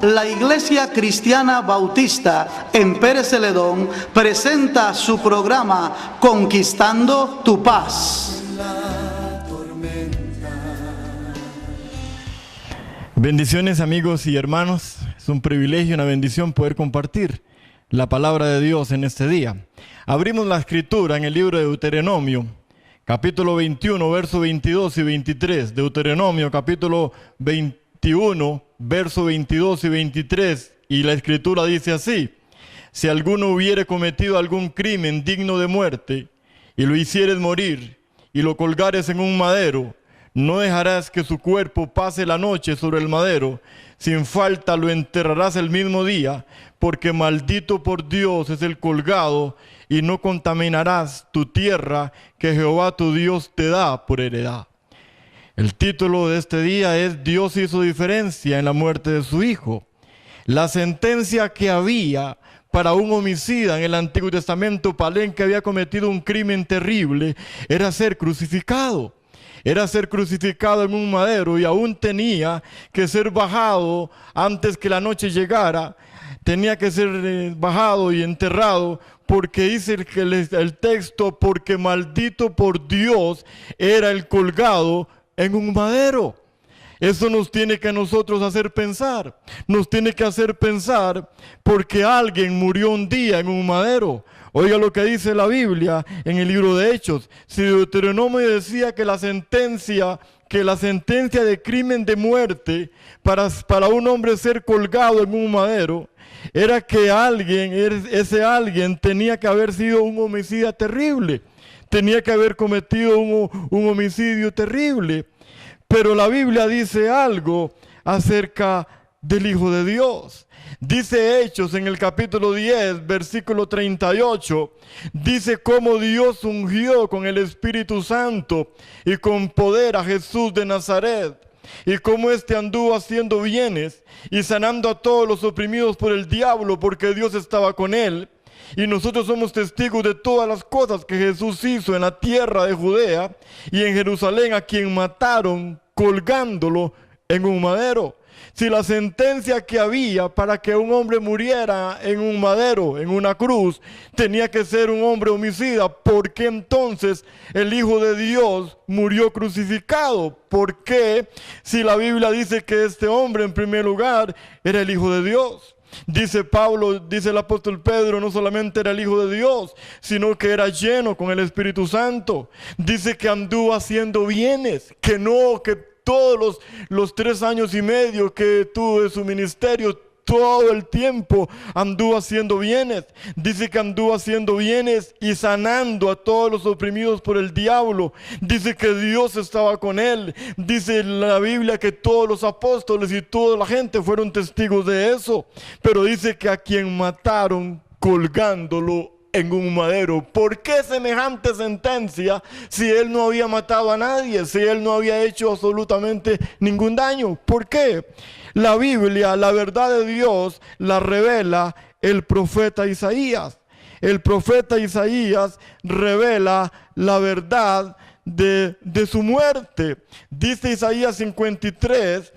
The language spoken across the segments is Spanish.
La Iglesia Cristiana Bautista en Pérez Celedón presenta su programa Conquistando tu Paz. Bendiciones, amigos y hermanos. Es un privilegio y una bendición poder compartir la palabra de Dios en este día. Abrimos la escritura en el libro de Deuteronomio, capítulo 21, versos 22 y 23. Deuteronomio, capítulo 21, versos 22 y 23. Y la escritura dice así: si alguno hubiere cometido algún crimen digno de muerte, y lo hicieres morir, y lo colgares en un madero, no dejarás que su cuerpo pase la noche sobre el madero, sin falta lo enterrarás el mismo día, porque maldito por Dios es el colgado, y no contaminarás tu tierra que Jehová tu Dios te da por heredad. El título de este día es: Dios hizo diferencia en la muerte de su Hijo. La sentencia que había para un homicida en el Antiguo Testamento, para alguien que había cometido un crimen terrible, era ser crucificado. Era ser crucificado en un madero, y aún tenía que ser bajado antes que la noche llegara. Tenía que ser bajado y enterrado, porque dice el texto: porque maldito por Dios era el colgado en un madero. Eso nos tiene que a nosotros hacer pensar. Nos tiene que hacer pensar porque alguien murió un día en un madero. Oiga lo que dice la Biblia en el libro de Hechos. Si Deuteronomio decía que la sentencia de crimen de muerte para un hombre ser colgado en un madero, era que ese alguien tenía que haber sido un homicida terrible. Tenía que haber cometido un homicidio terrible. Pero la Biblia dice algo acerca del Hijo de Dios. Dice Hechos en el capítulo 10, versículo 38, dice cómo Dios ungió con el Espíritu Santo y con poder a Jesús de Nazaret, y cómo éste anduvo haciendo bienes y sanando a todos los oprimidos por el diablo, porque Dios estaba con él. Y nosotros somos testigos de todas las cosas que Jesús hizo en la tierra de Judea y en Jerusalén, a quien mataron colgándolo en un madero. Si la sentencia que había para que un hombre muriera en un madero, en una cruz, tenía que ser un hombre homicida, ¿por qué entonces el Hijo de Dios murió crucificado? ¿Por qué, si la Biblia dice que este hombre en primer lugar era el Hijo de Dios? Dice Pablo, dice el apóstol Pedro, no solamente era el Hijo de Dios, sino que era lleno con el Espíritu Santo. Dice que anduvo haciendo bienes, que todos los 3 años y medio que tuvo de su ministerio, todo el tiempo anduvo haciendo bienes. Dice que anduvo haciendo bienes y sanando a todos los oprimidos por el diablo. Dice que Dios estaba con él. Dice la Biblia que todos los apóstoles y toda la gente fueron testigos de eso. Pero dice que a quien mataron colgándolo en un madero. ¿Por qué semejante sentencia si él no había matado a nadie? Si él no había hecho absolutamente ningún daño. ¿Por qué? La Biblia, la verdad de Dios, la revela el profeta Isaías. El profeta Isaías revela la verdad de su muerte. Dice Isaías 53,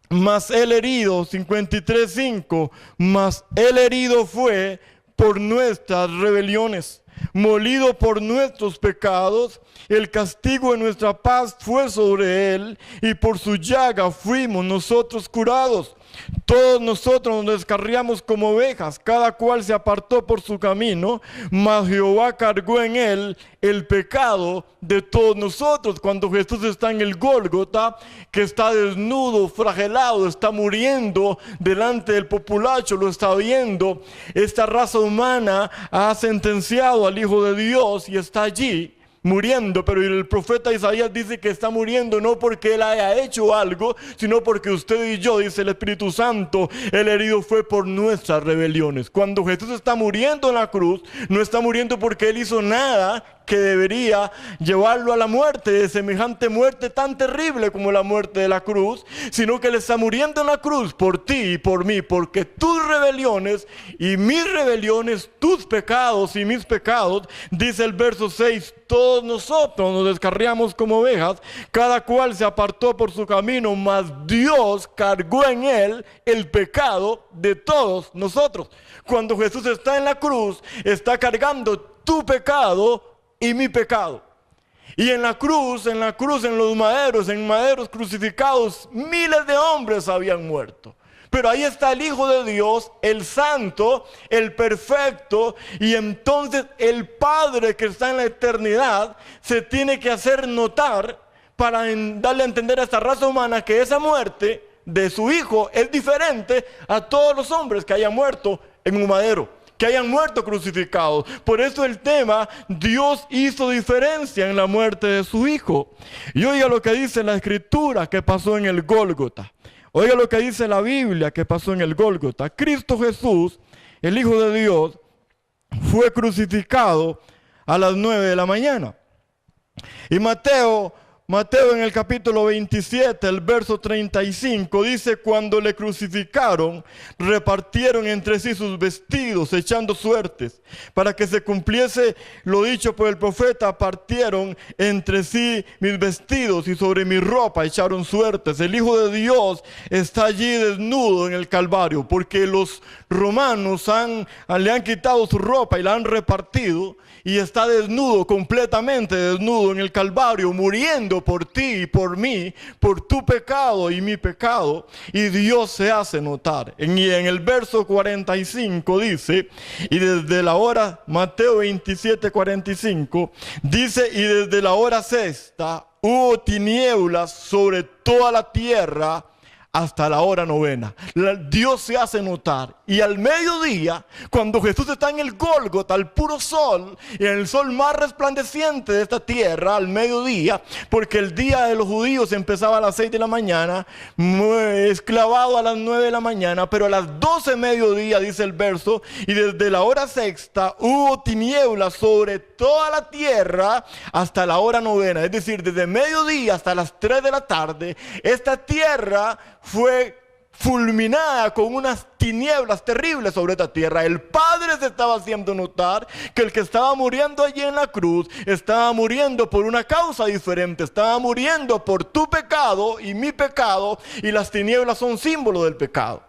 mas el herido, 53:5, mas el herido fue por nuestras rebeliones, molido por nuestros pecados, el castigo de nuestra paz fue sobre él, y por su llaga fuimos nosotros curados. Todos nosotros nos descarriamos como ovejas, cada cual se apartó por su camino, mas Jehová cargó en él el pecado de todos nosotros. Cuando Jesús está en el Gólgota, que está desnudo, flagelado, está muriendo delante del populacho, lo está viendo. Esta raza humana ha sentenciado al Hijo de Dios y está allí muriendo, pero el profeta Isaías dice que está muriendo no porque él haya hecho algo, sino porque usted y yo, dice el Espíritu Santo, el herido fue por nuestras rebeliones. Cuando Jesús está muriendo en la cruz, no está muriendo porque él hizo nada que debería llevarlo a la muerte, de semejante muerte tan terrible como la muerte de la cruz, sino que Él está muriendo en la cruz por ti y por mí, porque tus rebeliones y mis rebeliones, tus pecados y mis pecados, dice el verso 6, todos nosotros nos descarriamos como ovejas, cada cual se apartó por su camino, mas Dios cargó en Él el pecado de todos nosotros. Cuando Jesús está en la cruz, está cargando tu pecado y mi pecado. Y en la cruz, en los maderos, en maderos crucificados, miles de hombres habían muerto. Pero ahí está el Hijo de Dios, el Santo, el Perfecto, y entonces el Padre que está en la eternidad se tiene que hacer notar para darle a entender a esta raza humana que esa muerte de su Hijo es diferente a todos los hombres que hayan muerto en un madero, que hayan muerto crucificados. Por eso el tema, Dios hizo diferencia en la muerte de su Hijo. Y oiga lo que dice la Escritura que pasó en el Gólgota. Oiga lo que dice la Biblia que pasó en el Gólgota. Cristo Jesús, el Hijo de Dios, fue crucificado a las 9 de la mañana. Y Mateo en el capítulo 27, el verso 35, dice: cuando le crucificaron, repartieron entre sí sus vestidos, echando suertes. Para que se cumpliese lo dicho por el profeta, partieron entre sí mis vestidos y sobre mi ropa echaron suertes. El Hijo de Dios está allí desnudo en el Calvario, porque los romanos le han quitado su ropa y la han repartido, y está desnudo, completamente desnudo en el Calvario, muriendo por ti y por mí, por tu pecado y mi pecado, y Dios se hace notar. En el verso 45 dice, y desde la hora, Mateo 27, 45, dice, y desde la hora sexta hubo tinieblas sobre toda la tierra, hasta la hora novena. Dios se hace notar. Y al mediodía, cuando Jesús está en el Gólgota, al puro sol, y en el sol más resplandeciente de esta tierra, al mediodía, porque el día de los judíos empezaba a las 6 de la mañana, es clavado a las 9 de la mañana, pero a las 12 mediodía, dice el verso, y desde la hora sexta hubo tinieblas sobre toda la tierra hasta la hora novena. Es decir, desde mediodía hasta las 3 de la tarde, esta tierra fue fulminada con unas tinieblas terribles sobre esta tierra. El Padre se estaba haciendo notar que el que estaba muriendo allí en la cruz estaba muriendo por una causa diferente. Estaba muriendo por tu pecado y mi pecado, y las tinieblas son símbolo del pecado.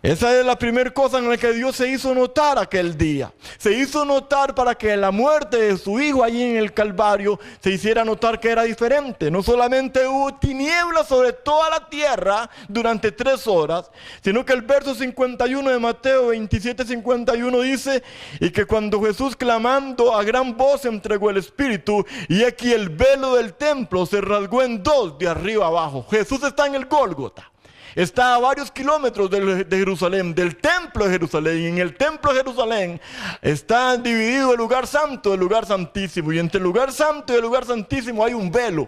Esa es la primera cosa en la que Dios se hizo notar aquel día. Se hizo notar para que la muerte de su Hijo allí en el Calvario se hiciera notar que era diferente. No solamente hubo tinieblas sobre toda la tierra durante 3 horas, sino que el verso 51 de Mateo 27, 51 dice, y que cuando Jesús clamando a gran voz entregó el Espíritu, y aquí el velo del templo se rasgó en 2 de arriba abajo. Jesús está en el Gólgota. Está a varios kilómetros de Jerusalén, del templo de Jerusalén. Y en el templo de Jerusalén está dividido el lugar santo del lugar santísimo. Y entre el lugar santo y el lugar santísimo hay un velo.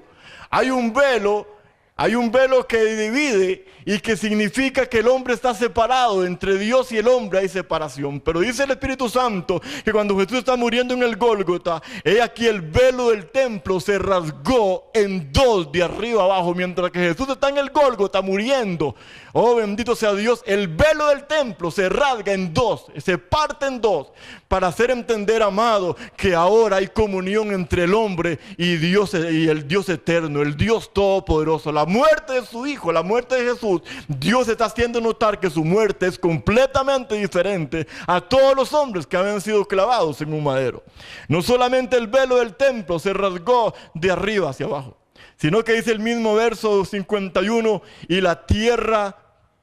Hay un velo que divide y que significa que el hombre está separado. Entre Dios y el hombre hay separación. Pero dice el Espíritu Santo que cuando Jesús está muriendo en el Gólgota, he aquí el velo del templo se rasgó en 2 de arriba abajo. Mientras que Jesús está en el Gólgota muriendo, oh bendito sea Dios, el velo del templo se rasga en 2, se parte en 2, para hacer entender, amado, que ahora hay comunión entre el hombre y Dios, y el Dios eterno, el Dios todopoderoso. La muerte de su Hijo, la muerte de Jesús, Dios está haciendo notar que su muerte es completamente diferente a todos los hombres que habían sido clavados en un madero. No solamente el velo del templo se rasgó de arriba hacia abajo, sino que dice el mismo verso 51, y la tierra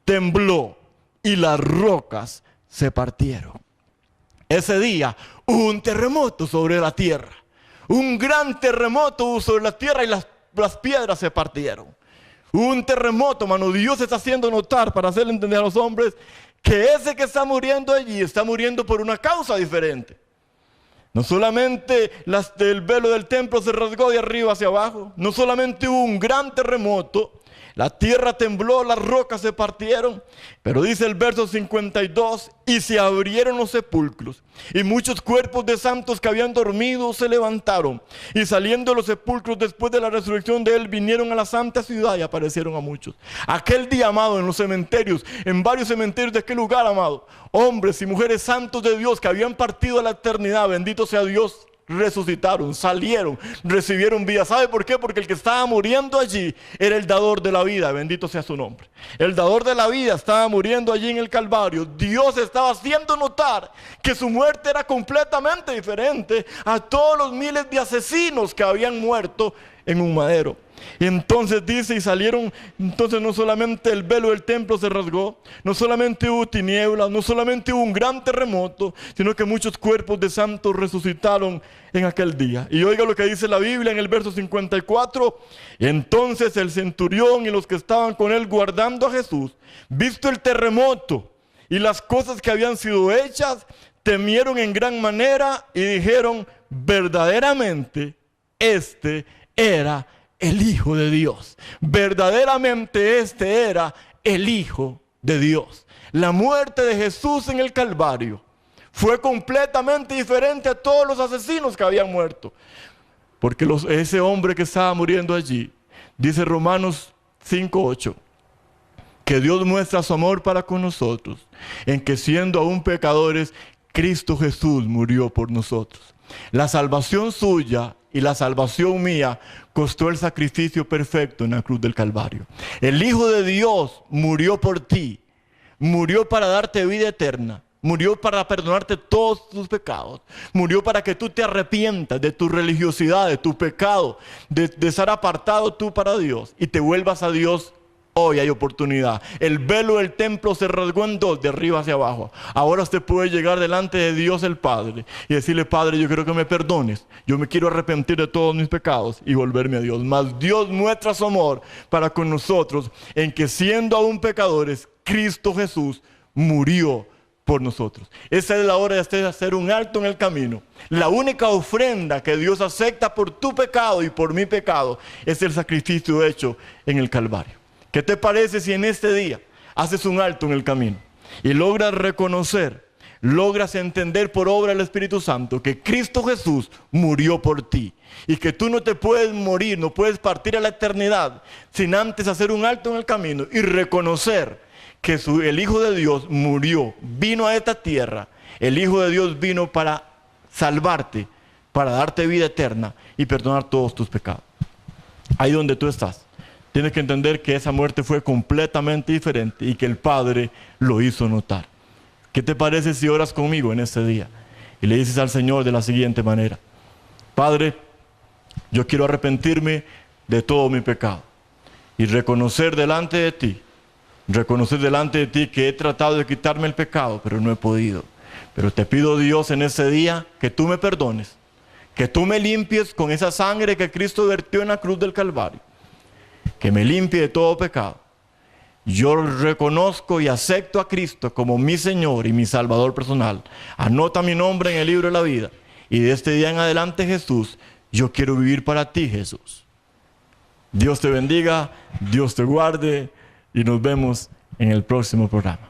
tembló y las rocas se partieron. Ese día hubo un terremoto sobre la tierra, un gran terremoto hubo sobre la tierra, y las piedras se partieron. Hubo un terremoto, mano. Dios está haciendo notar para hacerle entender a los hombres que ese que está muriendo allí está muriendo por una causa diferente. No solamente el velo del templo se rasgó de arriba hacia abajo, no solamente hubo un gran terremoto, La tierra tembló, las rocas se partieron. Pero dice el verso 52, y se abrieron los sepulcros, y muchos cuerpos de santos que habían dormido se levantaron. Y saliendo de los sepulcros después de la resurrección de él, vinieron a la santa ciudad y aparecieron a muchos. Aquel día, amado, en los cementerios, en varios cementerios de aquel lugar, amado, hombres y mujeres santos de Dios que habían partido a la eternidad, bendito sea Dios, resucitaron, salieron, recibieron vida. ¿Sabe por qué? Porque el que estaba muriendo allí era el dador de la vida, bendito sea su nombre. El dador de la vida estaba muriendo allí en el Calvario. Dios estaba haciendo notar que su muerte era completamente diferente a todos los miles de asesinos que habían muerto en un madero. Y entonces dice, y salieron, entonces no solamente el velo del templo se rasgó, no solamente hubo tinieblas, no solamente hubo un gran terremoto, sino que muchos cuerpos de santos resucitaron en aquel día. Y oiga lo que dice la Biblia en el verso 54, entonces el centurión y los que estaban con él guardando a Jesús, visto el terremoto y las cosas que habían sido hechas, temieron en gran manera y dijeron, verdaderamente este era el Hijo de Dios. Verdaderamente este era el Hijo de Dios. La muerte de Jesús en el Calvario fue completamente diferente a todos los asesinos que habían muerto. Porque ese hombre que estaba muriendo allí, dice Romanos 5:8, que Dios muestra su amor para con nosotros, en que siendo aún pecadores, Cristo Jesús murió por nosotros. La salvación suya y la salvación mía costó el sacrificio perfecto en la cruz del Calvario. El Hijo de Dios murió por ti, murió para darte vida eterna, murió para perdonarte todos tus pecados, murió para que tú te arrepientas de tu religiosidad, de tu pecado, de ser apartado tú para Dios y te vuelvas a Dios. Hoy hay oportunidad. El velo del templo se rasgó en dos, de arriba hacia abajo. Ahora usted puede llegar delante de Dios el Padre y decirle, Padre, yo quiero que me perdones. Yo me quiero arrepentir de todos mis pecados y volverme a Dios. Mas Dios muestra su amor para con nosotros en que siendo aún pecadores, Cristo Jesús murió por nosotros. Esa es la hora de hacer un alto en el camino. La única ofrenda que Dios acepta por tu pecado y por mi pecado es el sacrificio hecho en el Calvario. ¿Qué te parece si en este día haces un alto en el camino y logras reconocer, logras entender por obra del Espíritu Santo que Cristo Jesús murió por ti y que tú no te puedes morir, no puedes partir a la eternidad sin antes hacer un alto en el camino y reconocer que el Hijo de Dios murió, vino a esta tierra, el Hijo de Dios vino para salvarte, para darte vida eterna y perdonar todos tus pecados? Ahí donde tú estás, tienes que entender que esa muerte fue completamente diferente y que el Padre lo hizo notar. ¿Qué te parece si oras conmigo en este día y le dices al Señor de la siguiente manera? Padre, yo quiero arrepentirme de todo mi pecado y reconocer delante de ti que he tratado de quitarme el pecado, pero no he podido. Pero te pido, Dios, en ese día que tú me perdones, que tú me limpies con esa sangre que Cristo vertió en la cruz del Calvario, que me limpie de todo pecado. Yo reconozco y acepto a Cristo como mi Señor y mi Salvador personal. Anota mi nombre en el libro de la vida. Y de este día en adelante, Jesús, yo quiero vivir para ti, Jesús. Dios te bendiga, Dios te guarde y nos vemos en el próximo programa.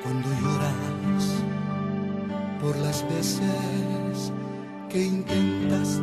Cuando lloras por las veces que intentaste